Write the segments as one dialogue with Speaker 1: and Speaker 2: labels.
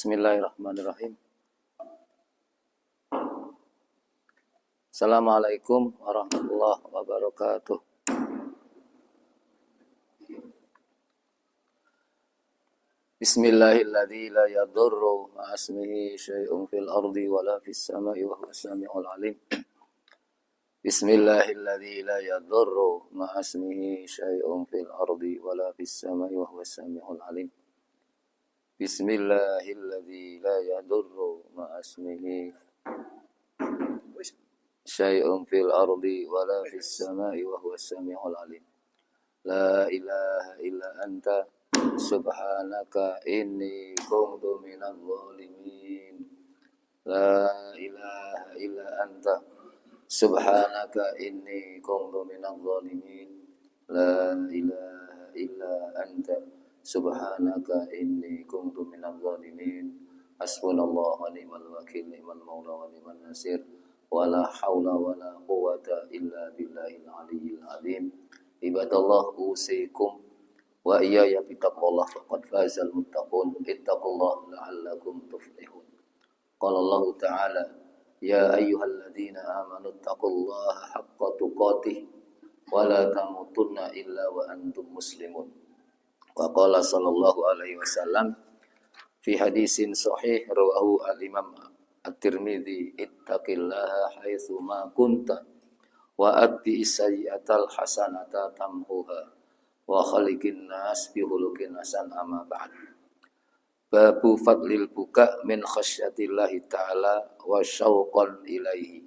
Speaker 1: Bismillahirrahmanirrahim. Assalamualaikum warahmatullahi wabarakatuh. Bismillahilladzi la yadurru ma'asmihi syai'un fil ardi wala fis sama'i wa huwas sami'ul alim. Bismillahilladzi la yadurru ma'asmihi syai'un fil ardi wala fis sama'i wa huwas sami'ul alim. Bismillahilladzi la yadurru ma'asmihi syai'un fil ardi wala fis sama'i wa huwas sami'ul alim. La ilaha illa anta subhanaka inni kuntu minadh dhalimin. La ilaha illa anta subhanaka inni kuntu minadh dhalimin. La ilaha illa anta subhanaka inni kuntu minadh dhalimin. Hasbunallahu wa ni'mal wakil, ni'mal maula wa ni'man nasir. Wala haula wala quwwata illa billahil aliyyil azim. Ibadallah usikum wa iyaya bittaqwallah faqad fazal muttaqun. Ittaqullaha la'allakum tuflihun. Qala Allah Ta'ala, ya ayyuhalladzina amanu ittaqullaha haqqa tuqatih wa la tamutunna illa wa antum muslimun. Wa qala sallallahu alaihi wasallam fi hadisin sahih rawahu al-Imam At-Tirmidzi, ittaqillaha haitsu ma kunta wa atti sayyi'atal hasanata tamhuha wa khaliqin nas bi khuluqin hasan. Amma ba'd. Babu fadlil buka min khasyatillahi ta'ala wa syauqan ilaihi.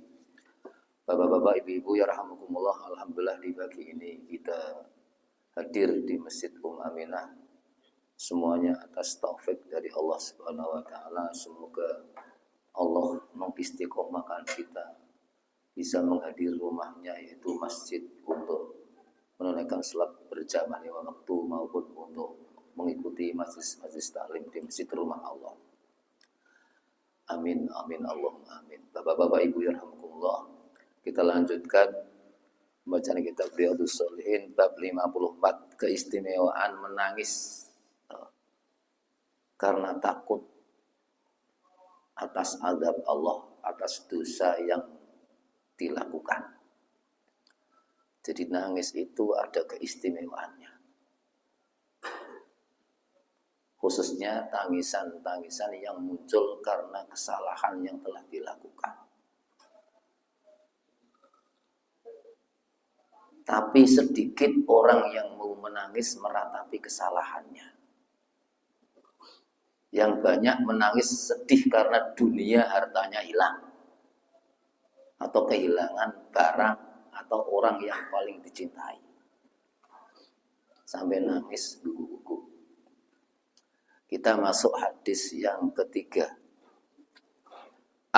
Speaker 1: Bapak-bapak, ibu-ibu yarhamukumullah, alhamdulillah di pagi ini kita hadir di Masjid Aminah. Semuanya atas taufik dari Allah Subhanahu wa taala. Semoga Allah mengistiqomahkan kita bisa menghadiri rumahnya, yaitu masjid, untuk menunaikan salat berjamaah lima waktu maupun untuk mengikuti majlis-majlis taklim di masjid rumah Allah. Amin amin Allahumma amin. Bapak-bapak ibu yarhamukumullah, kita lanjutkan bacaan kitab Riyadhus Shalihin bab 54, keistimewaan menangis karena takut atas azab Allah, atas dosa yang dilakukan. Jadi nangis itu ada keistimewaannya. Khususnya tangisan-tangisan yang muncul karena kesalahan yang telah dilakukan. Tapi sedikit orang yang mau menangis meratapi kesalahannya. Yang banyak menangis sedih karena dunia hartanya hilang, atau kehilangan barang atau orang yang paling dicintai, sampai nangis gugu-gugu. Kita masuk hadis yang ketiga.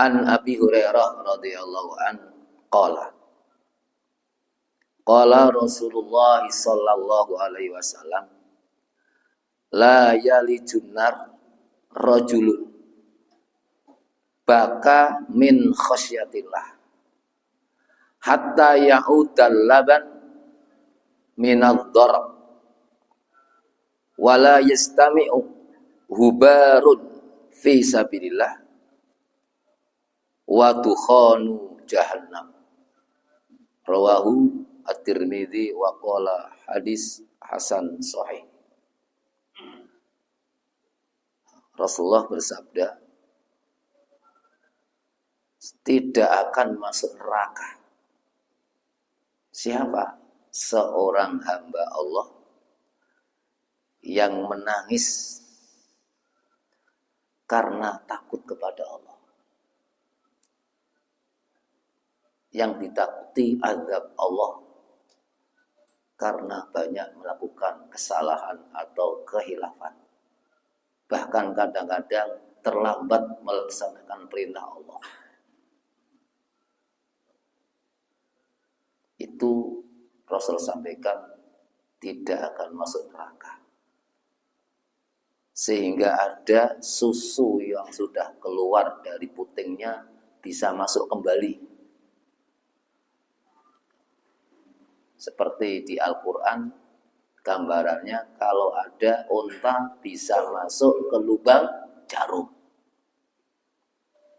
Speaker 1: An Abi Hurairah radhiyallahu an qala qala Rasulullah sallallahu alaihi wasallam, la yalijun nar rajulun baka min khasyatillah hatta ya'udal laban minad darab wala yastami'u hubarun fi sabilillah wa tukhanu jahannam. Rawahu At-Tirmidzi wa qala hadis hasan sahih. Rasulullah bersabda, tidak akan masuk neraka siapa? Seorang hamba Allah yang menangis karena takut kepada Allah. Yang ditakuti azab Allah karena banyak melakukan kesalahan atau kehilafan. Bahkan kadang-kadang terlambat melaksanakan perintah Allah. Itu Rasul sampaikan tidak akan masuk neraka. Sehingga ada susu yang sudah keluar dari putingnya bisa masuk kembali. Seperti di Al-Quran, gambarannya kalau ada unta bisa masuk ke lubang jarum.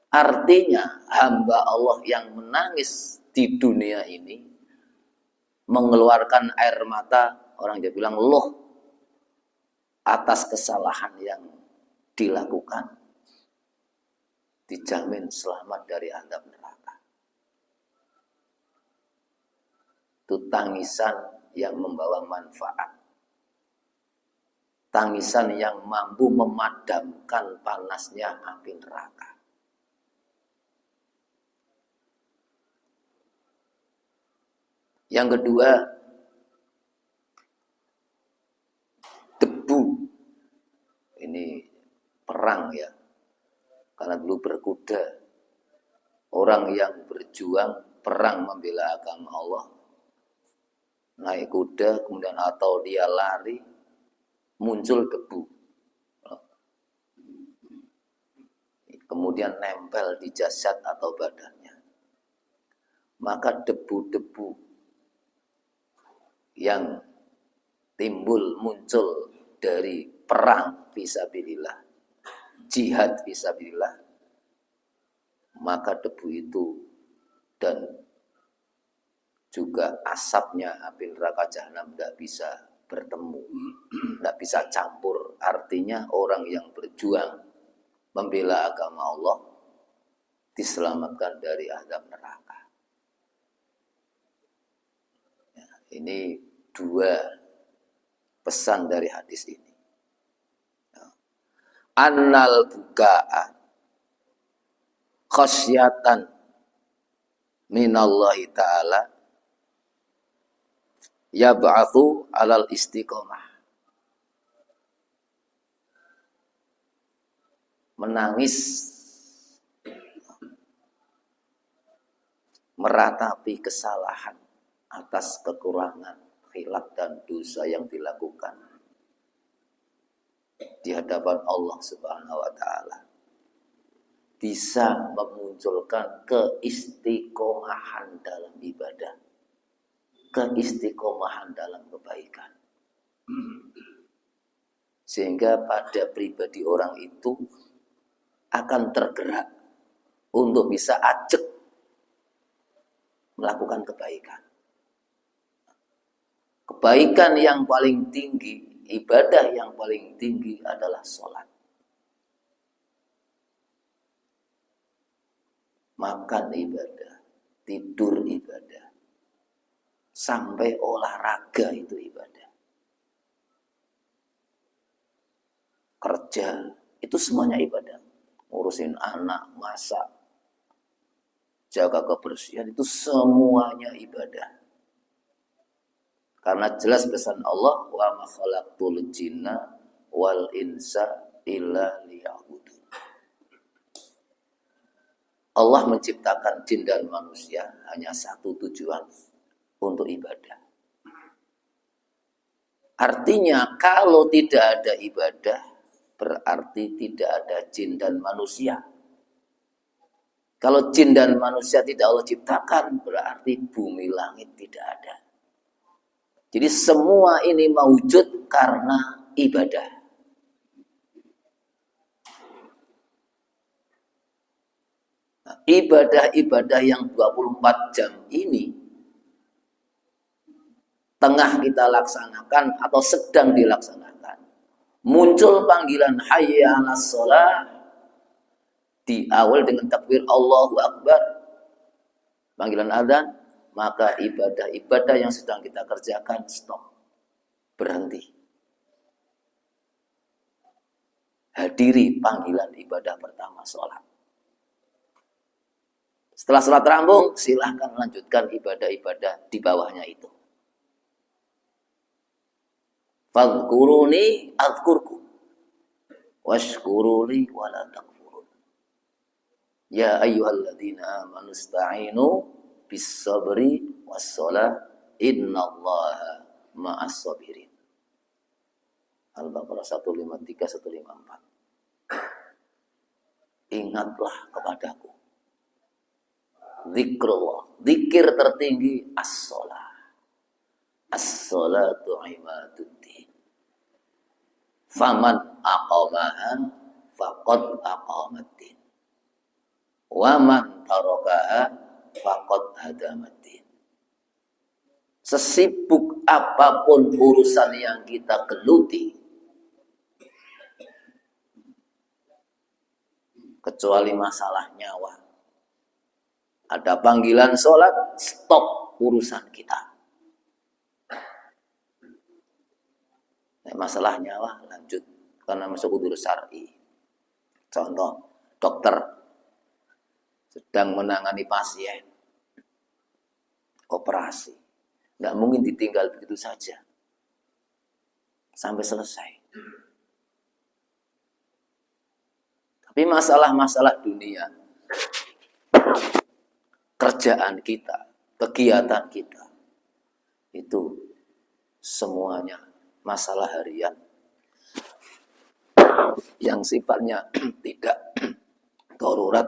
Speaker 1: Artinya hamba Allah yang menangis di dunia ini mengeluarkan air mata, orang dia bilang loh atas kesalahan yang dilakukan, dijamin selamat dari azab neraka. Itu tangisan yang membawa manfaat. Tangisan yang mampu memadamkan panasnya api neraka. Yang kedua, debu. Ini perang ya. Karena dulu berkuda. Orang yang berjuang perang membela agama Allah. Naik kuda, kemudian atau dia lari, muncul debu. Kemudian nempel di jasad atau badannya. Maka debu-debu yang timbul muncul dari perang fisabilillah, jihad fisabilillah, maka debu itu dan juga asapnya api neraka jahanam tidak bisa bertemu, tidak bisa campur. Artinya orang yang berjuang membela agama Allah diselamatkan dari azab neraka. Ya, ini dua pesan dari hadis ini. Annal buka'a khasyatan minallahi ta'ala yab'athu alal istiqomah. Menangis, meratapi kesalahan atas kekurangan, khilaf dan dosa yang dilakukan di hadapan Allah Subhanahu wa taala bisa memunculkan keistiqomahan dalam ibadah, keistiqomahan dalam kebaikan. Sehingga pada pribadi orang itu akan tergerak untuk bisa ajak melakukan kebaikan. Kebaikan yang paling tinggi, ibadah yang paling tinggi adalah sholat. Makan ibadah, tidur ibadah, sampai olahraga itu ibadah. Kerja, itu semuanya ibadah. Ngurusin anak, masak, jaga kebersihan, itu semuanya ibadah. Karena jelas pesan Allah, wa ma khalaqtul jinna wal insa illa liya'budun. Allah menciptakan jin dan manusia hanya satu tujuan, untuk ibadah. Artinya kalau tidak ada ibadah, berarti tidak ada jin dan manusia. Kalau jin dan manusia tidak Allah ciptakan, berarti bumi langit tidak ada. Jadi semua ini mewujud karena ibadah. Nah, ibadah-ibadah yang 24 jam ini tengah kita laksanakan atau sedang dilaksanakan. Muncul panggilan hayya 'alas shalah di awal dengan takbir Allahu Akbar. Panggilan adzan, maka ibadah-ibadah yang sedang kita kerjakan stop, berhenti. Hadiri panggilan ibadah pertama, sholat. Setelah sholat rampung, silahkan lanjutkan ibadah-ibadah di bawahnya itu. Fadhkuruni adzkurkum washkuruli wala takfurun. Ya ayyuhalladzina amanu ista'inu bis-sabri was-shalah innallaha ma'as sabirin. Al-Baqarah 153 154. Ingatlah kepadaku. Zikrullah, zikir tertinggi as-shalah. As-shalatu imaduddin. Faman aqamaha faqad aqamaddin. Wa man tarakaha faqad hadamaddin. Sesibuk apapun urusan yang kita geluti, kecuali masalah nyawa, ada panggilan sholat, stop urusan kita. Masalah nyawa lanjut karena masuk udur syar'i. Contoh, dokter sedang menangani pasien, operasi, nggak mungkin ditinggal begitu saja sampai selesai. Tapi masalah-masalah dunia, kerjaan kita, kegiatan kita, itu semuanya masalah harian yang sifatnya tidak darurat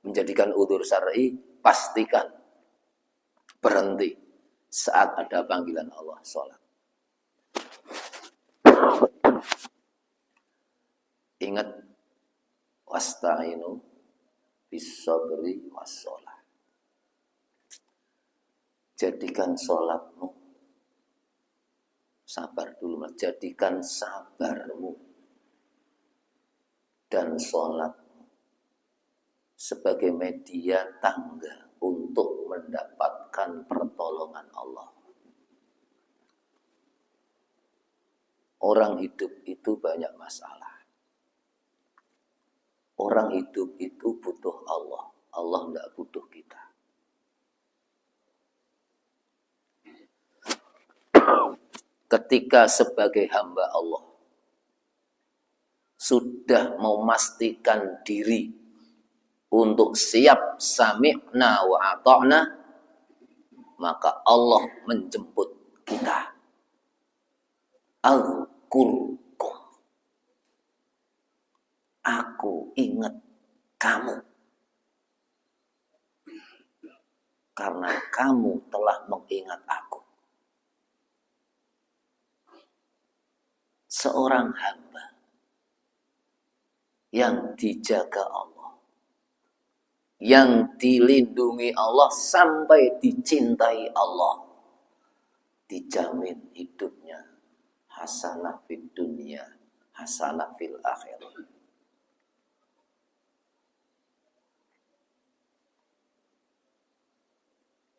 Speaker 1: menjadikan udzur syar'i, pastikan berhenti saat ada panggilan Allah sholat. Ingat, wasta'inu bis-sabri was-sholah. Jadikan sholatmu, sabar dulu, jadikan sabarmu dan sholatmu sebagai media tangga untuk mendapatkan pertolongan Allah. Orang hidup itu banyak masalah. Orang hidup itu butuh Allah. Allah tidak butuh kita. Ketika sebagai hamba Allah sudah memastikan diri untuk siap sami'na wa ata'na, maka Allah menjemput kita. Azkurkum, aku ingat kamu karena kamu telah mengingat aku. Seorang hamba yang dijaga Allah, yang dilindungi Allah sampai dicintai Allah, dijamin hidupnya hasanah fid dunya, hasanah fil akhirah.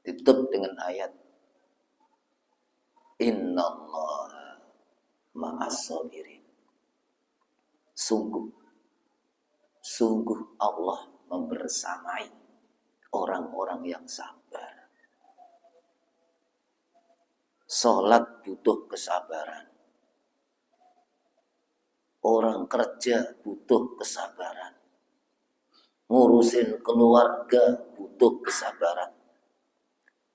Speaker 1: Ditutup dengan ayat innallaha ma'as-sabirin. Sungguh Allah membersamai orang-orang yang sabar. Sholat butuh kesabaran. Orang kerja butuh kesabaran. Ngurusin keluarga butuh kesabaran.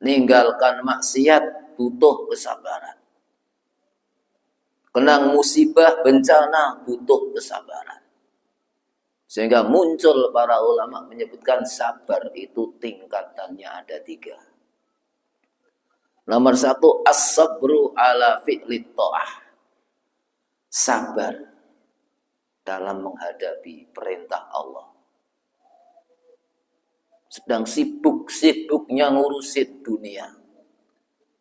Speaker 1: Ninggalkan maksiat butuh kesabaran. Kena musibah, bencana butuh kesabaran. Sehingga muncul para ulama menyebutkan sabar itu tingkatannya ada 3. Nomor 1, as-sabru ala fi'lit ta'ah. Sabar dalam menghadapi perintah Allah. Sedang sibuk-sibuknya ngurusin dunia,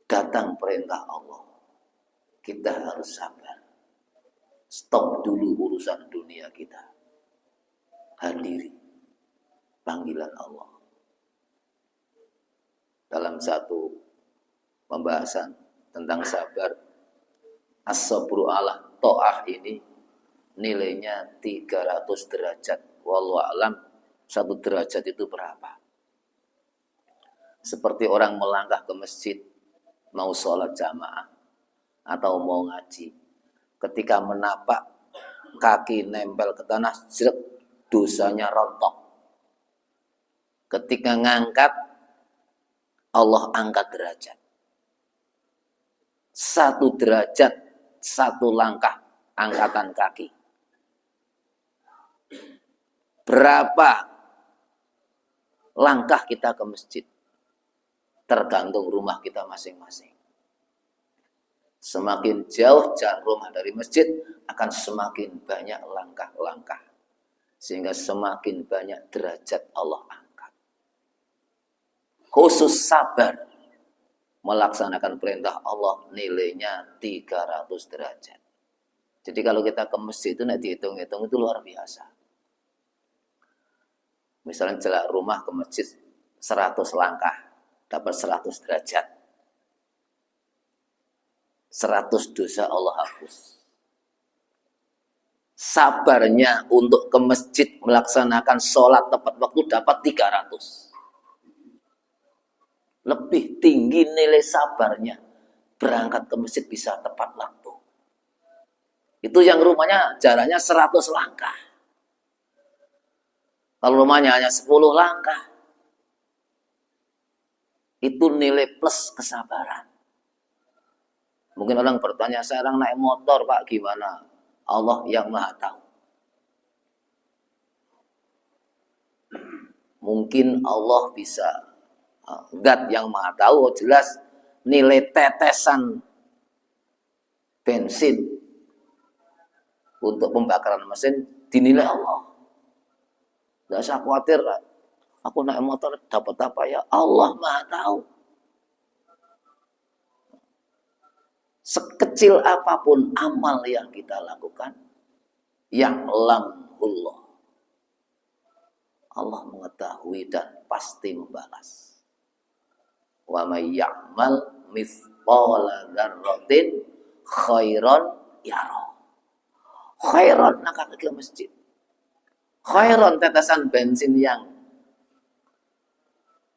Speaker 1: datang perintah Allah, kita harus sabar. Stop dulu urusan dunia kita. Hadiri panggilan Allah. Dalam satu pembahasan tentang sabar, as-sabru ala ta'ah ini nilainya 300 derajat. Wallahu a'lam, 1 derajat itu berapa? Seperti orang melangkah ke masjid, mau sholat jamaah atau mau ngaji. Ketika menapak, kaki nempel ke tanah, dosanya rontok. Ketika ngangkat, Allah angkat derajat. 1 derajat, 1 langkah angkatan kaki. Berapa langkah kita ke masjid? Tergantung rumah kita masing-masing. Semakin jauh jarak rumah dari masjid, akan semakin banyak langkah-langkah Sehingga semakin banyak derajat Allah angkat. Khusus sabar melaksanakan perintah Allah nilainya 300 derajat. Jadi kalau kita ke masjid itu nanti dihitung-hitung itu luar biasa. Misalnya jalan rumah ke masjid 100 langkah dapat 100 derajat. 100 dosa Allah hapus. Sabarnya untuk ke masjid melaksanakan sholat tepat waktu dapat 300. Lebih tinggi nilai sabarnya berangkat ke masjid bisa tepat waktu. Itu yang rumahnya jaraknya 100 langkah. Kalau rumahnya hanya 10 langkah, itu nilai plus kesabaran. Mungkin orang bertanya, saya orang naik motor Pak, gimana? Allah yang Maha Tahu. Mungkin Allah bisa, zat yang Maha Tahu, jelas nilai tetesan bensin untuk pembakaran mesin dinilai Allah. Tidak usah khawatir, aku naik motor dapat apa ya? Allah Maha Tahu. Sekecil apapun amal yang kita lakukan, ya'lamullah. Allah mengetahui dan pasti membalas. Wa may ya'mal mithqala dzarratin khairan yara. Khairan akan ke masjid. Khairan tetesan bensin yang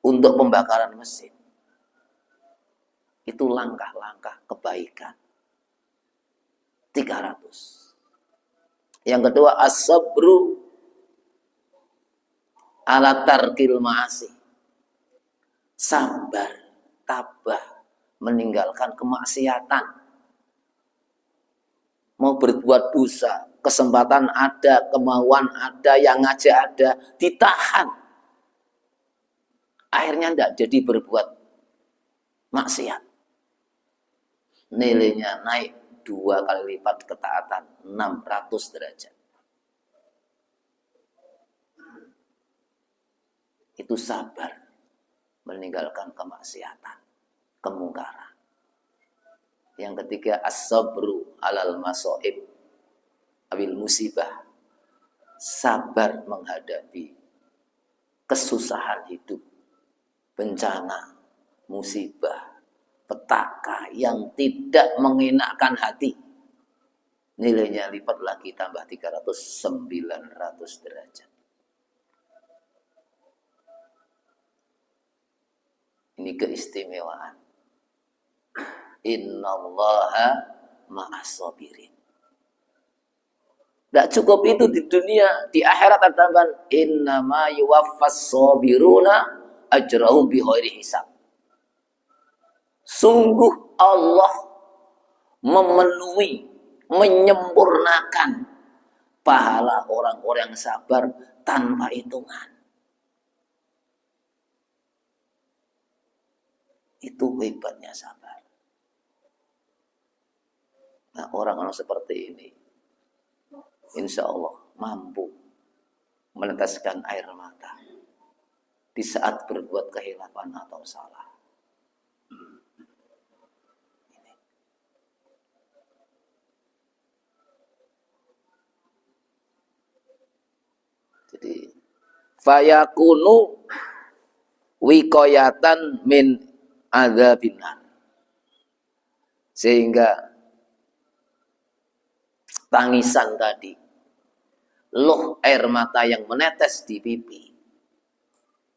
Speaker 1: untuk pembakaran mesin. Itu langkah-langkah kebaikan. 300. Yang kedua, as-sabru ala tarkil ma'asi. Sabar, tabah, meninggalkan kemaksiatan. Mau berbuat dosa, kesempatan ada, kemauan ada, yang ngajak ada, ditahan. Akhirnya tidak jadi berbuat maksiat. Nilainya naik 2 kali lipat ketaatan, 600 derajat. Itu sabar meninggalkan kemaksiatan, kemungkaran. Yang ketiga, as-sabru alal masoib abil musibah. Sabar menghadapi kesusahan hidup, bencana, musibah, petaka yang tidak mengenakkan hati. Nilainya lipat lagi tambah 300, 900 derajat. Ini keistimewaan. Innallaha ma'as-sabirin. Tidak cukup itu di dunia, di akhirat ada tambahan innama yuwaffas sabiruna ajrahum bighairi hisab. Sungguh Allah memenuhi, menyempurnakan pahala orang-orang yang sabar tanpa hitungan. Itu hebatnya sabar. Nah, orang-orang seperti ini insya Allah mampu meneteskan air mata di saat berbuat kehilafan atau salah. Jadi fayakunu wiqayatan min adzabinar. Sehingga tangisan tadi, loh air mata yang menetes di pipi,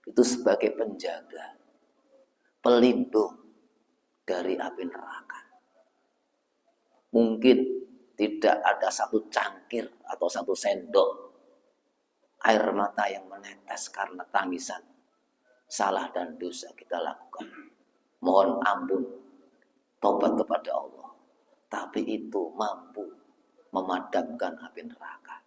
Speaker 1: itu sebagai penjaga, pelindung dari api neraka. Mungkin tidak ada satu cangkir atau satu sendok air mata yang menetes karena tangisan salah dan dosa kita lakukan. Mohon ampun, tobat kepada Allah. Tapi itu mampu memadamkan api neraka.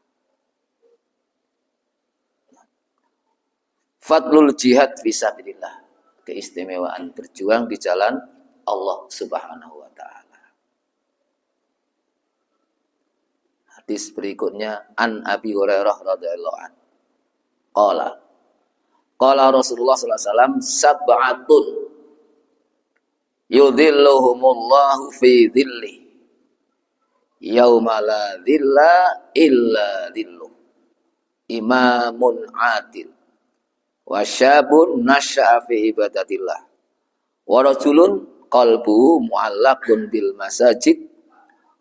Speaker 1: Fadlul jihad fisabilillah. Keistimewaan berjuang di jalan Allah Subhanahu wa ta'ala. Hadis berikutnya an Abi Hurairah radhiyallahu anhu. Qala Rasulullah sallallahu alaihi wasallam sab'atun yudhilluhumullahu fi dhilli yauma la dhilla illa dhilluh. Imamun adil wa syabun nasya'a fi ibadatillah wa rajulun qalbuhu mu'allaqun bil masajid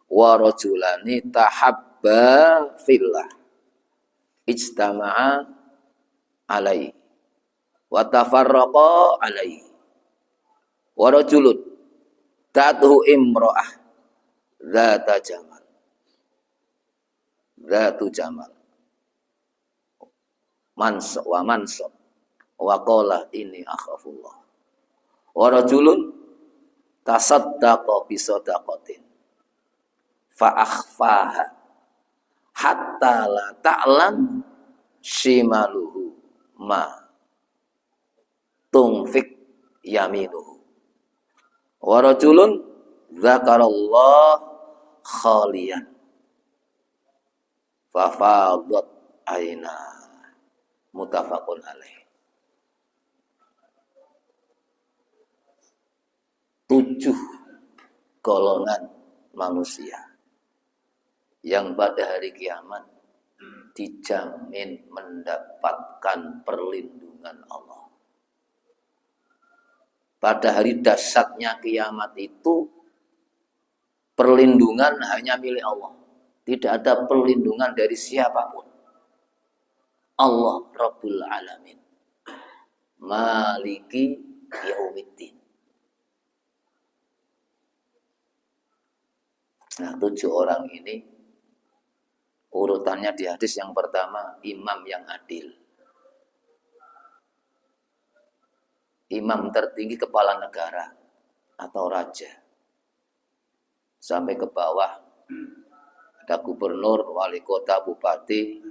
Speaker 1: wa rajulani tahabba fillah ijtama'a alaihi wa tafarraqa alaihi wa rajulun ta'tuhu imra'ah dzatu jamal mansab wa qala inni akhafullah wa rajulun tasaddaqa bi sadaqatin fa akhfaha hatta la ta'lam shimaluhu ma tunfik yaminuhu wa rajulun dzakarallah khaliyan fa fadat aina muttafaqun alaih. 7 golongan manusia yang pada hari kiamat dijamin mendapatkan perlindungan Allah. Pada hari dahsyatnya kiamat itu perlindungan hanya milik Allah. Tidak ada perlindungan dari siapapun. Allah Rabbul Alamin. Maliki Yaumiddin. Nah, 7 orang ini urutannya di hadis yang pertama, imam yang adil. Imam tertinggi kepala negara atau raja. Sampai ke bawah ada gubernur, wali kota, bupati,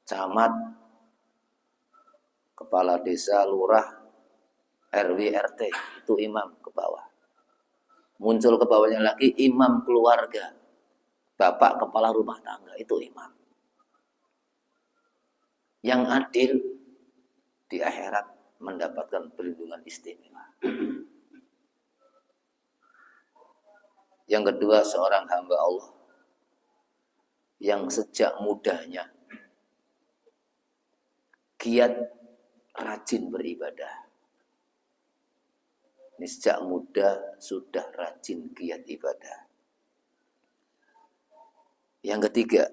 Speaker 1: camat, kepala desa, lurah, RW, RT, itu imam ke bawah. Muncul ke bawahnya lagi imam keluarga, bapak kepala rumah tangga, itu imam. Yang adil di akhirat mendapatkan perlindungan istimewa. Yang kedua, seorang hamba Allah yang sejak mudanya giat rajin beribadah. Ini sejak muda sudah rajin giat ibadah. Yang ketiga,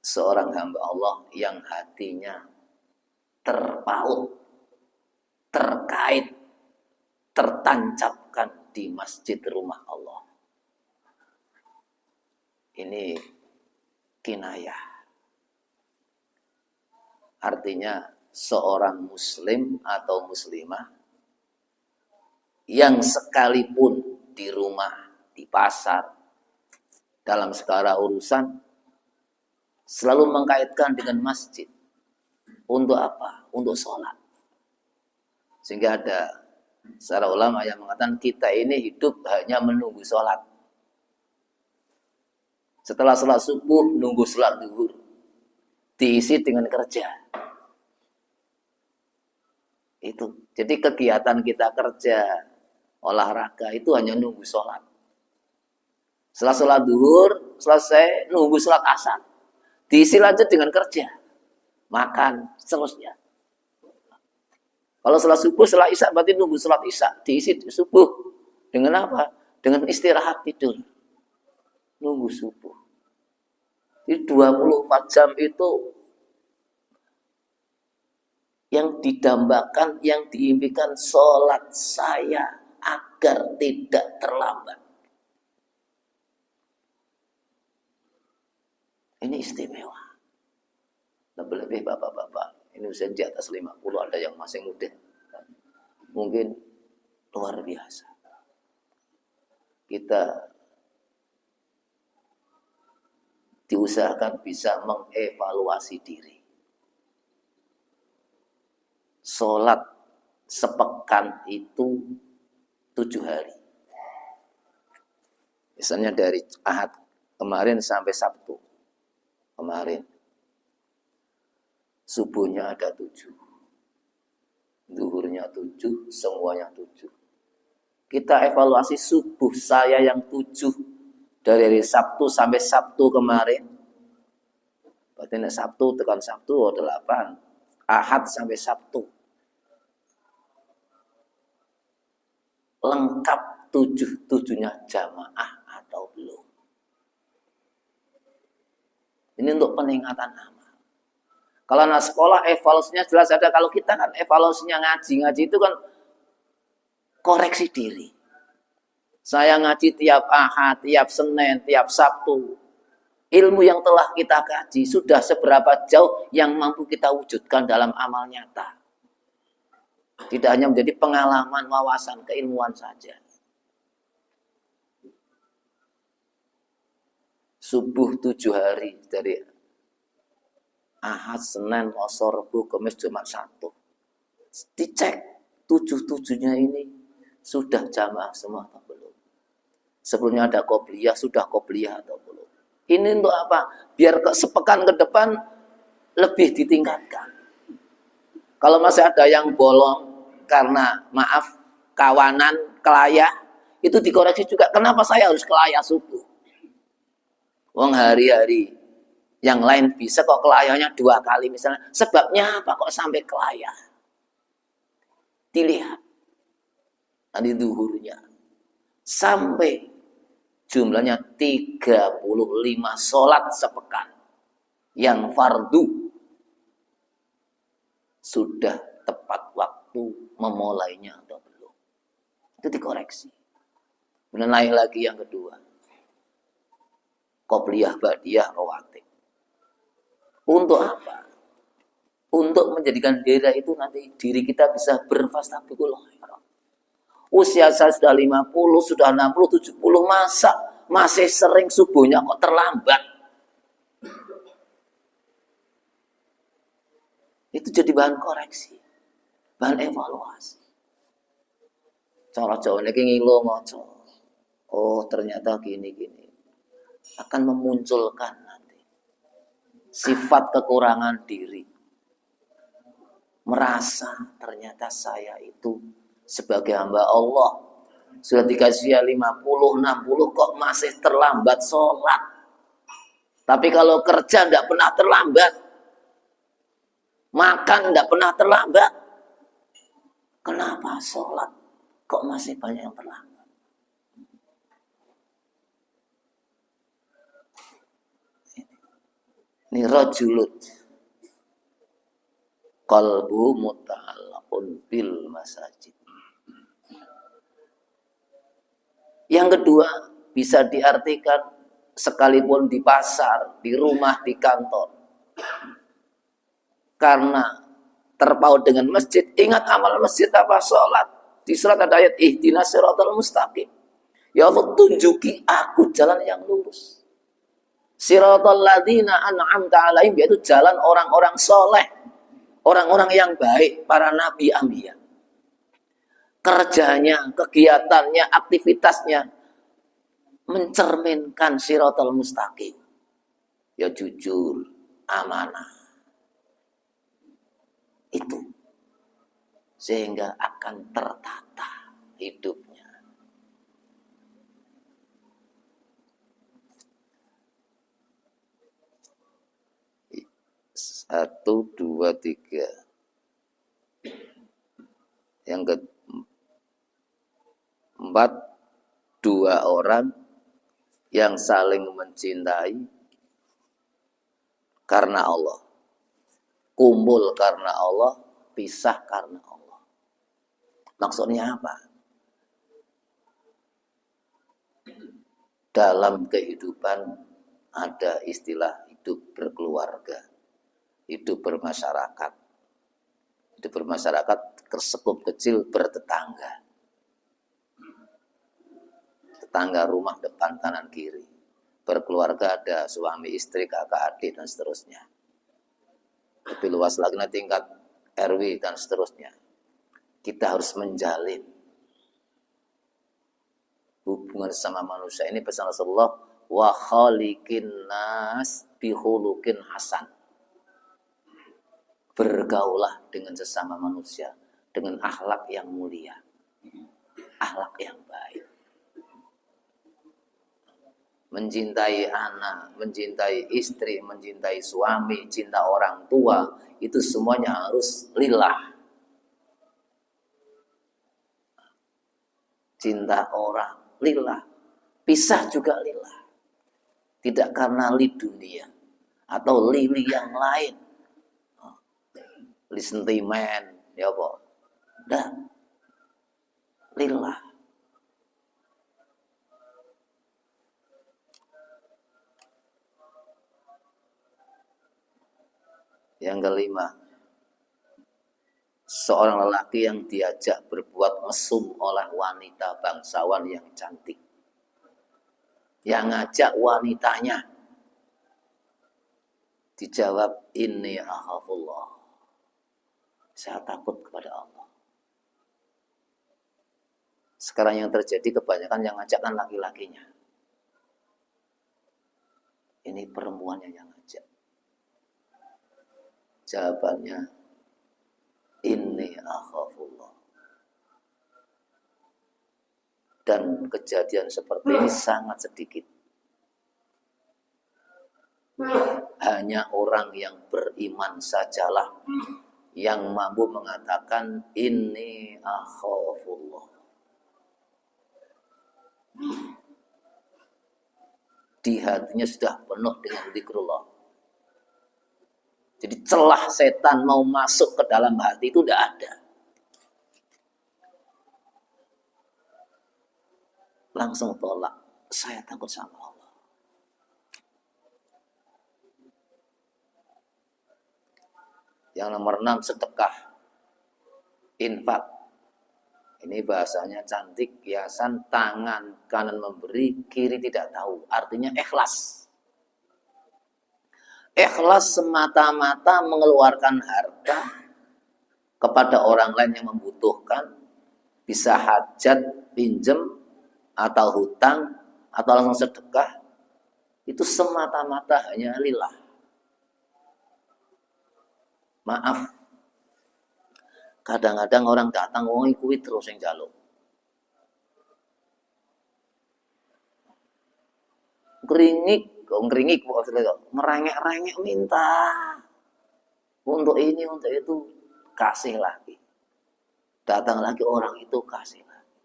Speaker 1: seorang hamba Allah yang hatinya terpaut, terkait, tertancapkan di masjid rumah Allah. Ini kinayah. Artinya seorang muslim atau muslimah yang sekalipun di rumah, di pasar, dalam segala urusan selalu mengkaitkan dengan masjid. Untuk apa? Untuk sholat. Sehingga ada secara ulama yang mengatakan kita ini hidup hanya menunggu sholat. Setelah sholat subuh, nunggu sholat zuhur. Diisi dengan kerja. Itu. Jadi kegiatan kita kerja, olahraga itu hanya nunggu sholat. Setelah sholat zuhur, selesai nunggu sholat asar. Diisi lanjut dengan kerja. Makan, seterusnya. Kalau sholat subuh, setelah isya berarti nunggu sholat isya. Diisi subuh. Dengan apa? Dengan istirahat tidur. Nunggu subuh. Di 24 jam itu yang didambakan, yang diimpikan sholat saya agar tidak terlambat. Ini istimewa. Lebih-lebih bapak-bapak. Ini usia di atas 50, ada yang masih muda. Mungkin luar biasa. Kita diusahakan bisa mengevaluasi diri. Sholat sepekan itu 7 hari. Misalnya dari Ahad kemarin sampai Sabtu. kemarin. Subuhnya ada 7. Zuhurnya 7, semuanya 7. Kita evaluasi subuh saya yang 7 dari hari Sabtu sampai Sabtu kemarin. Berarti Sabtu tekan Sabtu 8. Ahad sampai Sabtu. Lengkap 7-7-nya jamaah atau belum? Ini untuk peningkatan amal. Kalau anak sekolah evaluasinya jelas ada. Kalau kita kan evaluasinya ngaji itu kan koreksi diri. Saya ngaji tiap Ahad, tiap Senin, tiap Sabtu. Ilmu yang telah kita kaji sudah seberapa jauh yang mampu kita wujudkan dalam amal nyata. Tidak hanya menjadi pengalaman, wawasan, keilmuan saja. Subuh 7 hari dari Ahad, Senin, Selasa, Rabu, Kamis, Jumat, Sabtu. Dicek 7-7-nya ini sudah jamaah semua atau belum. Sebelumnya ada qobliyah, sudah qobliyah atau belum. Ini untuk apa? Biar sepekan ke depan lebih ditingkatkan. Kalau masih ada yang bolong karena maaf kawanan kelaya, itu dikoreksi juga. Kenapa saya harus kelaya subuh? Wong hari-hari yang lain bisa kok kelayanya 2 kali misalnya. Sebabnya apa kok sampai kelaya? Dilihat tadi zuhurnya sampai jumlahnya 35 sholat sepekan yang fardu sudah tepat waktu memulainya atau belum. Itu dikoreksi. Kemudian naik lagi yang kedua. Qobliyah, ba'diyah, rawatib. Untuk apa? Untuk menjadikan daerah itu nanti diri kita bisa berfastabiqul khairat. Usia saya sudah 50, sudah 60, 70, masa masih sering subuhnya kok terlambat. Itu jadi bahan koreksi, bahan evaluasi. Cara Jawa ini ngilo ngoco. Oh ternyata gini-gini. Akan memunculkan nanti sifat kekurangan diri. Merasa ternyata saya itu sebagai hamba Allah sudah dikasih 50, 60 kok masih terlambat sholat. Tapi kalau kerja tidak pernah terlambat, makan tidak pernah terlambat, kenapa sholat kok masih banyak yang terlambat? Ini rajulun qalbu muta'allaqun bil masajid. Yang kedua bisa diartikan sekalipun di pasar, di rumah, di kantor. Karena terpaut dengan masjid, ingat amal masjid apa? Sholat. Di surat ada ayat ihdinas siratal mustaqim. Ya Allah tunjuki aku jalan yang lurus. Siratal ladzina an'amta alaihim, yaitu jalan orang-orang soleh, orang-orang yang baik, para nabi anbiya. Kerjanya, kegiatannya, aktivitasnya mencerminkan siratal mustaqim. Ya jujur, amanah. Itu sehingga akan tertata hidupnya. Satu, dua, tiga. Yang keempat, 2 orang yang saling mencintai karena Allah. Kumpul karena Allah, pisah karena Allah. Maksudnya apa? Dalam kehidupan ada istilah hidup berkeluarga, hidup bermasyarakat. Hidup bermasyarakat sekup kecil bertetangga. Tetangga rumah depan kanan kiri. Berkeluarga ada suami istri, kakak adik dan seterusnya. Lebih luas lagi nanti tingkat RW dan seterusnya. Kita harus menjalin hubungan sama manusia. Ini pesan Rasulullah, wa khaliqin nas bihulukin hasan. Bergaulah dengan sesama manusia dengan akhlak yang mulia, akhlak yang baik. Mencintai anak, mencintai istri, mencintai suami, cinta orang tua, itu semuanya harus lillah. Cinta orang lillah, pisah juga lillah. Tidak karena li dunia atau li yang lain. Li sentimen, ya apa? Dah. Lillah. Yang kelima, seorang lelaki yang diajak berbuat mesum oleh wanita bangsawan yang cantik. Yang ngajak wanitanya. Dijawab, inni akhafullah. Saya takut kepada Allah. Sekarang yang terjadi kebanyakan yang ngajakkan laki-lakinya. Ini perempuannya yang ngajak. Jawabannya, inni akhafullah. Dan kejadian seperti ini sangat sedikit. Hanya orang yang beriman sajalah yang mampu mengatakan inni akhafullah. Di hatinya sudah penuh dengan zikrullah. Jadi celah setan mau masuk ke dalam hati itu tidak ada. Langsung tolak. Saya takut sama Allah. Yang nomor 6, sedekah. Infak. Ini bahasanya cantik, hiasan, tangan kanan memberi, kiri tidak tahu. Artinya ikhlas. Ikhlas semata-mata mengeluarkan harta kepada orang lain yang membutuhkan. Bisa hajat, pinjem, atau hutang, atau langsung sedekah. Itu semata-mata hanya lillah. Maaf. Kadang-kadang orang datang, wong kuwi terus yang jaluk. Ngeringik, merengek-rengek minta. Untuk ini, untuk itu, kasih lagi. Datang lagi orang itu, kasih lagi.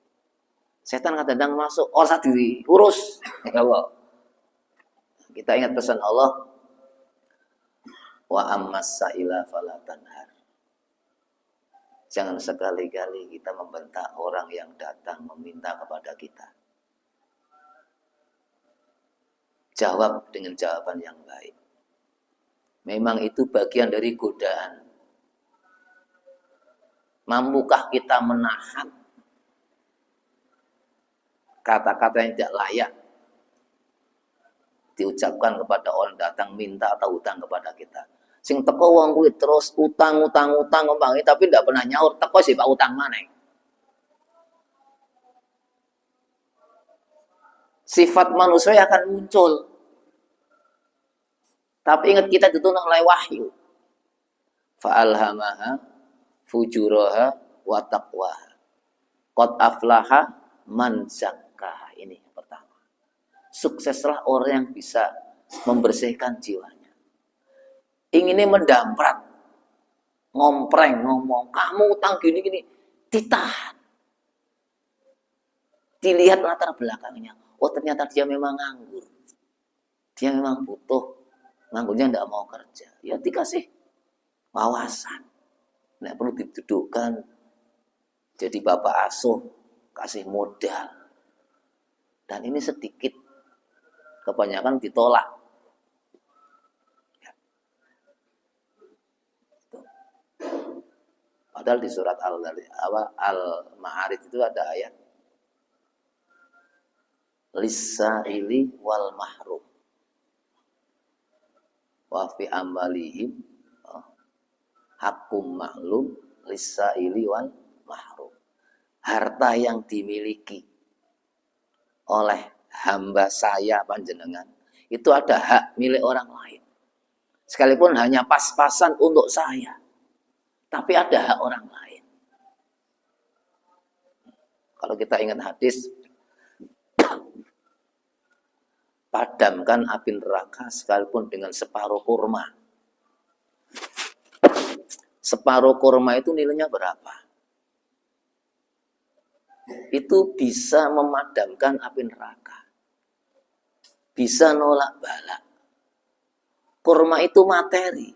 Speaker 1: Setan kadang-kadang masuk, usah diri, urus. Ya Allah. Kita ingat pesan Allah, wa ammas sa'ila fala tanhar. Jangan sekali-kali kita membentak orang yang datang meminta kepada kita. Jawab dengan jawaban yang baik. Memang itu bagian dari godaan. Mampukah kita menahan kata-kata yang tidak layak diucapkan kepada orang datang minta atau utang kepada kita? Sing teko wong kuwi terus utang ngomong tapi ndak pernah nyaur, teko sih Pak utang maneh. Sifat manusia akan muncul. Tapi ingat kita dituntun oleh wahyu. Fa'alhamaha fujuraha wa taqwaha. Qad aflaha man zakkaha. Ini yang pertama. Sukseslah orang yang bisa membersihkan jiwanya. Inginnya mendamprat, ngompreng, ngomong, kamu utang gini-gini, ditahan. Dilihat latar belakangnya. Oh ternyata dia memang nganggur. Dia memang butuh. Nganggurnya tidak mau kerja. Ya dikasih wawasan. Nggak perlu didudukkan. Jadi bapak asuh, kasih modal. Dan ini sedikit. Kebanyakan ditolak. Padahal di surat Al-Ma'arij itu ada ayat lis-sa'ili wal mahrum wa fi amwalihim haqqum ma'lum lis-sa'ili wal mahrum. Harta yang dimiliki oleh hamba saya panjenengan itu ada hak milik orang lain. Sekalipun hanya pas-pasan untuk saya. Tapi ada hak orang lain. Kalau kita ingat hadis, padamkan api neraka sekalipun dengan separuh kurma. Separuh kurma itu nilainya berapa? Itu bisa memadamkan api neraka. Bisa nolak bala. Kurma itu materi,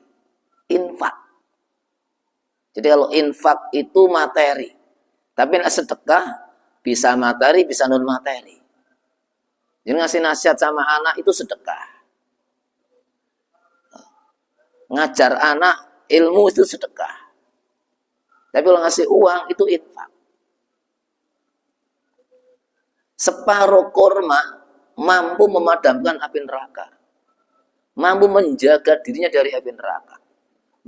Speaker 1: infak. Jadi kalau infak itu materi. Tapi nak sedekah bisa materi, bisa non materi. Jadi ngasih nasihat sama anak itu sedekah. Ngajar anak ilmu itu sedekah. Tapi kalau ngasih uang itu infak. Separuh kurma mampu memadamkan api neraka. Mampu menjaga dirinya dari api neraka.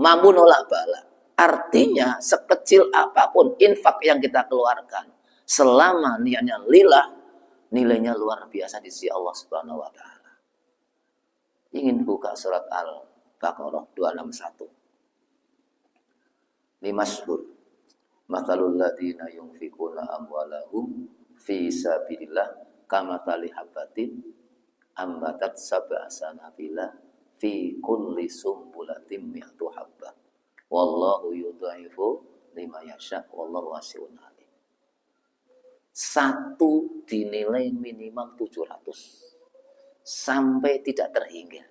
Speaker 1: Mampu nolak bala. Artinya sekecil apapun infak yang kita keluarkan, selama niatnya lillah, nilainya luar biasa di sisi Allah Subhanahu wa taala. Ingin buka surat Al-Baqarah 261. Limasyhur matalul ladzina yunfikuna amwalahum fi sabilillah kamathali habatin ambatat sab'a sanabila fi kulli sumbulatin mi'atu habbah. Wallahu yudha'ifu lima yasha wallahu wasi'un alim. Satu dinilai minimal 700 sampai tidak terhingga.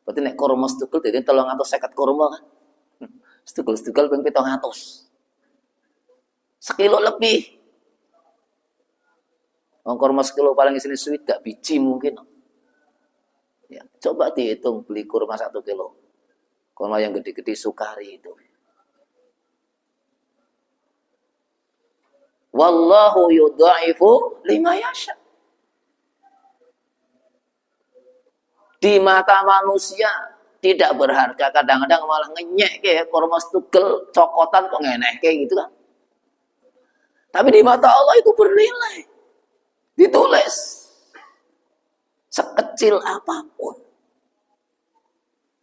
Speaker 1: Berarti nek kurma setugel dadi 350 kurma kan. Setugel ping 700. Sekilo lebih. Wong kurma sekilo paling isine swidak biji mungkin. Ya, coba dihitung beli kurma 1 kilo. Kurma yang gede-gede sukari itu. Wallahu yudha'ifu lima yasha. Di mata manusia tidak berharga, kadang-kadang malah ngenyek kayak kurma setugel cokotan kok ngeneh kayak gitu kan. Tapi di mata Allah itu bernilai. Ditulis sekecil apapun.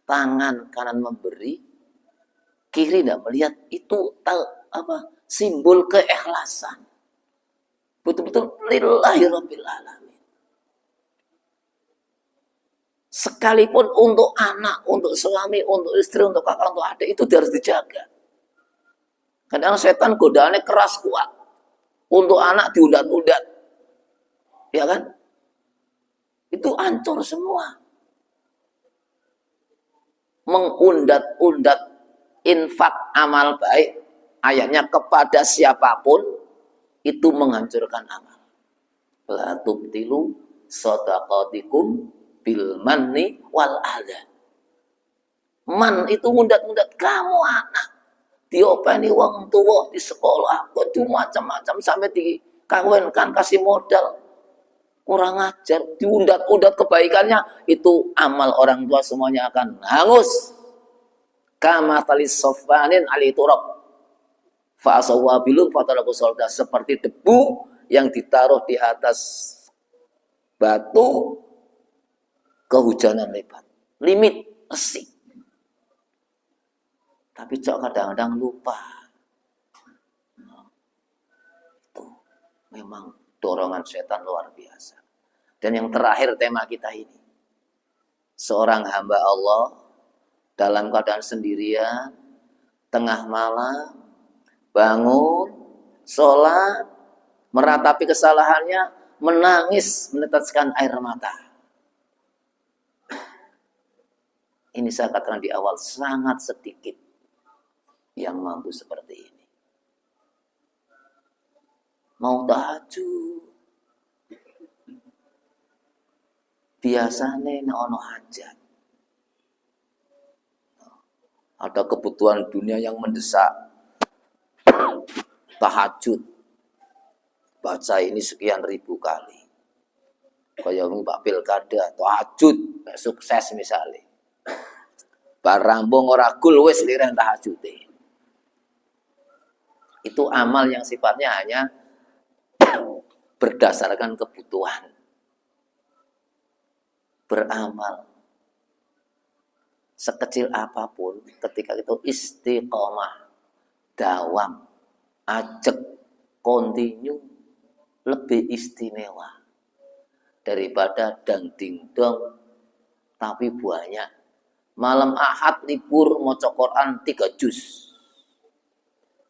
Speaker 1: Tangan kanan memberi, kiri tidak melihat, itu simbol keikhlasan. Betul-betul lillahi rabbil alamin. Sekalipun untuk anak, untuk suami, untuk istri, untuk kakak, untuk adik, itu harus dijaga. Kadang setan godaannya keras kuat. Untuk anak diundat-undat. Ya kan? Itu hancur semua. Mengundat-undat infak amal baik, ayatnya kepada siapapun, itu menghancurkan amal. La tubtilu shadaqatikum bil manni wal adha. Man itu undat-undat kamu anak. Diopeni wong tua di sekolah, kudu macam-macam sampai dikawinkan kasih modal. Kurang ajar, diundat-undat kebaikannya, itu amal orang tua semuanya akan hangus. Kama talis sofanin ali turab. Fa'asawabilum fatalaku solda, seperti debu yang ditaruh di atas batu kehujanan lebat. Limit resik. Tapi cok kadang-kadang lupa. Itu memang dorongan setan luar biasa. Dan yang terakhir tema kita ini. Seorang hamba Allah dalam keadaan sendirian, tengah malam, bangun, sholat, meratapi kesalahannya, menangis, meneteskan air mata. Ini saya katakan di awal, sangat sedikit yang mampu seperti ini. Mau tahajud, biasanya ono hajat, ada kebutuhan dunia yang mendesak, tahajud, baca ini sekian ribu kali, kayak Pak Pilkada, tahajud, sukses misalnya, barambung ora gul wis liren tahajud. Itu amal yang sifatnya hanya berdasarkan kebutuhan. Beramal sekecil apapun, ketika itu istiqomah, dawam, ajak, continue, lebih istimewa daripada dang dingdong tapi banyak. Malam Ahad libur maca Quran 3 juz.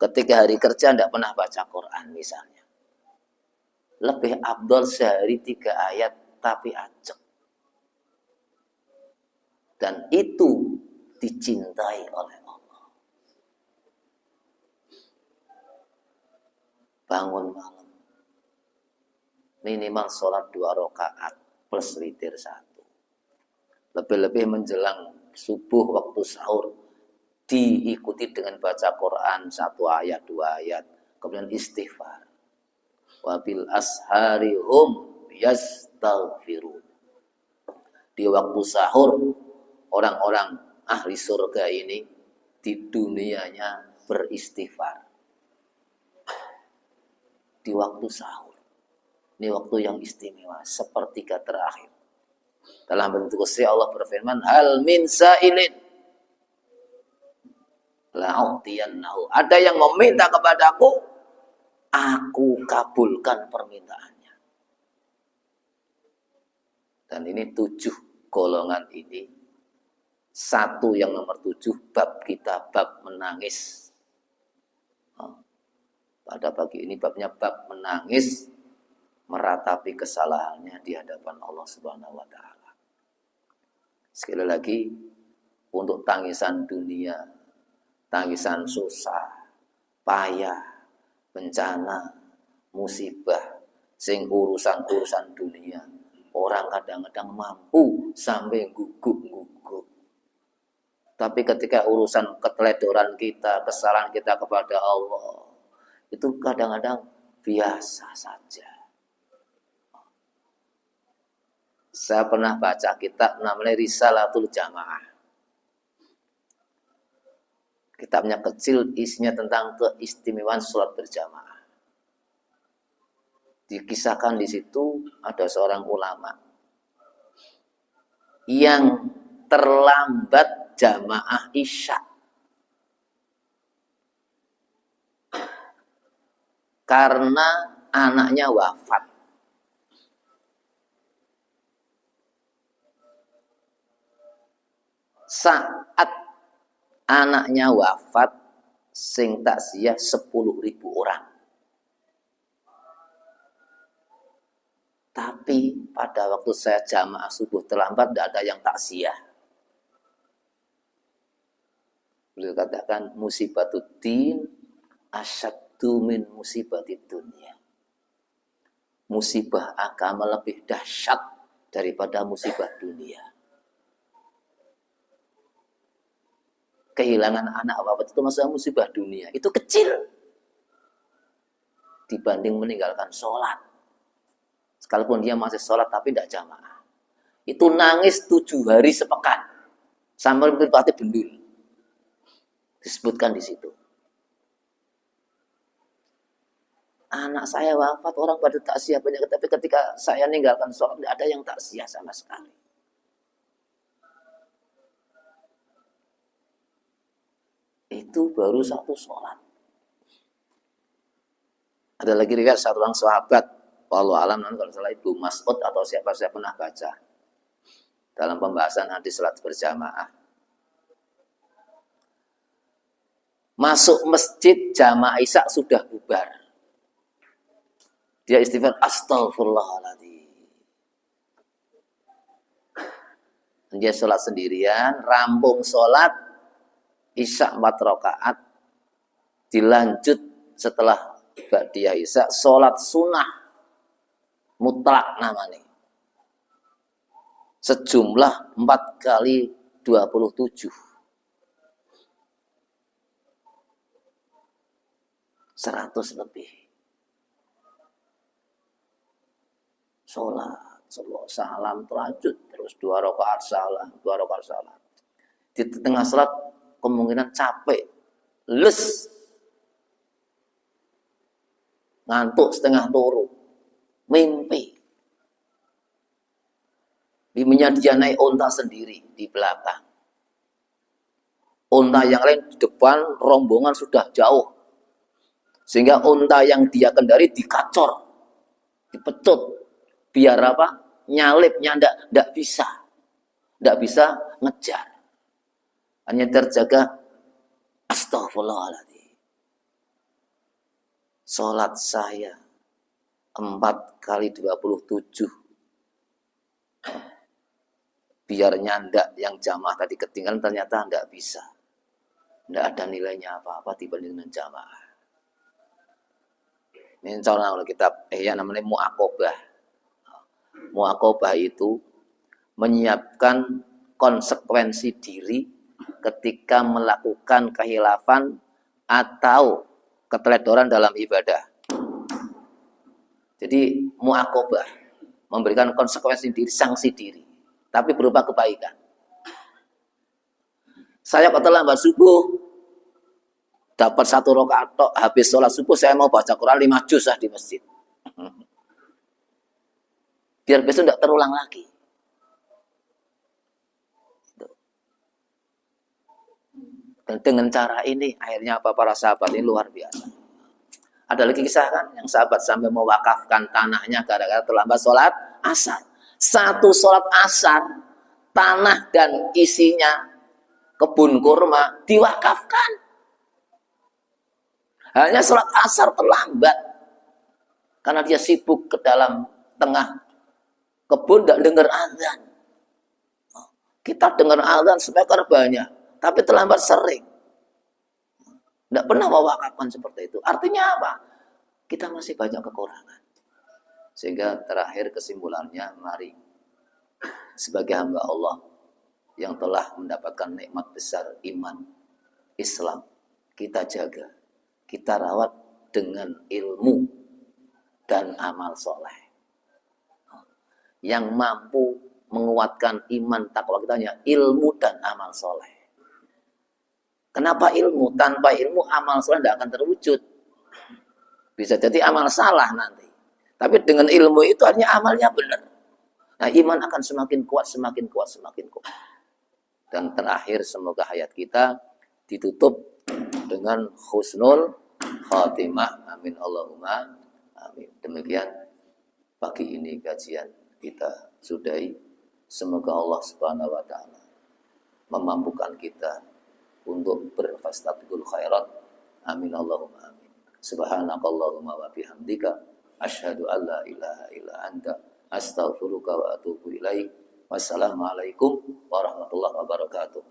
Speaker 1: Ketika hari kerja tidak pernah baca Quran misalnya. Lebih afdol sehari 3 ayat tapi ajak. Dan itu dicintai oleh Allah. Bangun malam. Minimal sholat 2 rakaat plus witir 1. Lebih-lebih menjelang subuh waktu sahur diikuti dengan baca Quran 1 ayat 2 ayat. Kemudian istighfar. Wabil ashari hum yastaghfirun. Di waktu sahur orang-orang ahli surga ini di dunianya beristighfar. Di waktu sahur. Ini waktu yang istimewa, sepertiga terakhir. Dalam bentuk qudsi Allah berfirman, hal min sa'ilin la'utiyannahu. Ada yang meminta kepadaku, aku kabulkan permintaannya. Dan ini 7 golongan ini. Satu yang nomor 7, bab kita, bab menangis. Pada pagi ini babnya bab menangis, meratapi kesalahannya di hadapan Allah Subhanahu wa taala. Sekali lagi, untuk tangisan dunia, tangisan susah, payah, bencana, musibah, sing urusan-urusan dunia, orang kadang-kadang mampu sampai guguk-guguk. Tapi ketika urusan keteledoran kita, kesalahan kita kepada Allah, itu kadang-kadang biasa saja. Saya pernah baca kitab namanya Risalatul Jamaah. Kitabnya kecil, isinya tentang keistimewaan sholat berjamaah. Dikisahkan di situ ada seorang ulama yang terlambat jamaah Isya karena anaknya wafat. Saat anaknya wafat, sing taksiyah 10.000 orang. Tapi pada waktu saya jamaah subuh terlambat, tidak ada yang taksiyah. Beliau katakan, musibatuddin asyaddu min musibatid dunia. Musibah agama lebih dahsyat daripada musibah dunia. Kehilangan anak wafat itu masalah musibah dunia. Itu kecil dibanding meninggalkan sholat. Sekalipun dia masih sholat tapi tidak jamaah. Itu nangis 7 hari sepekan. Sampai berpati bendul. Disebutkan di situ. Anak saya wafat, orang pada taksiyah banyak. Tapi ketika saya meninggalkan sholat, tidak ada yang taksiyah sama sekali. Itu baru 1 sholat. Ada lagi riwayat satu orang sahabat, wallahu alam, kalau salah Ibnu Mas'ud atau siapa saya pernah baca dalam pembahasan hadis salat berjamaah. Masuk masjid jamaah Isya sudah bubar. Dia istighfar, astagfirullahaladzim. Dia sholat sendirian, rampung sholat Isya 4 rakaat, dilanjut setelah ba'diyah Isya, sholat sunnah mutlak namanya. Sejumlah 4 kali 27. 100 lebih. Sholat, salam, terlanjut, terus 2 rakaat salam, 2 rakaat salam. Di tengah sholat kemungkinan capek, les, ngantuk setengah turu, mimpi. Biminya dia naik onta sendiri di belakang. unta yang lain di depan, rombongan sudah jauh. Sehingga unta yang dia kendari dikacor, dipecut. Biar apa? Nyalipnya ndak bisa. Ndak bisa ngejar. Hanya terjaga astagfirullahaladzim. Sholat saya 4 kali 27. Biar nyandak yang jamaah tadi ketinggalan ternyata ndak bisa. Ndak ada nilainya apa-apa dibanding dengan jamaah. Ini contoh kitab namanya Mu'aqobah. Mu'aqobah itu menyiapkan konsekuensi diri ketika melakukan kehilafan atau keteledoran dalam ibadah. Jadi mu'aqobah, memberikan konsekuensi diri, sanksi diri, tapi berupa kebaikan. Saya terlambat subuh, dapat 1 rakaat, habis sholat subuh saya mau baca Quran 5 juz di masjid. Biar besok tidak terulang lagi. Dan dengan cara ini akhirnya para sahabat ini luar biasa. Ada lagi kisah kan yang sahabat sampai mewakafkan tanahnya gara-gara terlambat sholat asar. 1 sholat asar, tanah dan isinya kebun kurma diwakafkan. Hanya sholat asar terlambat karena dia sibuk ke dalam tengah kebun, tidak dengar azan. Kita dengar azan speaker banyak, tapi terlambat sering. Tidak pernah mewakafkan seperti itu. Artinya apa? Kita masih banyak kekurangan. Sehingga terakhir kesimpulannya, mari sebagai hamba Allah yang telah mendapatkan nikmat besar iman, Islam, kita jaga, kita rawat dengan ilmu dan amal soleh. Yang mampu menguatkan iman takwa kita hanya ilmu dan amal soleh. Kenapa ilmu? Tanpa ilmu amal soleh tidak akan terwujud. Bisa jadi amal salah nanti. Tapi dengan ilmu itu artinya amalnya benar. Nah, iman akan semakin kuat, semakin kuat, semakin kuat. Dan terakhir semoga hayat kita ditutup dengan husnul khatimah. Amin Allahumma amin. Demikian pagi ini kajian kita sudahi. Semoga Allah Subhanahu wa taala memampukan kita untuk berfastabiqul khairat. Amin Allahumma amin. Subhanakallahumma wa bihamdika asyhadu an la ilaha illa anta astaghfiruka wa atubu ilaik. Wassalamualaikum warahmatullahi wabarakatuh.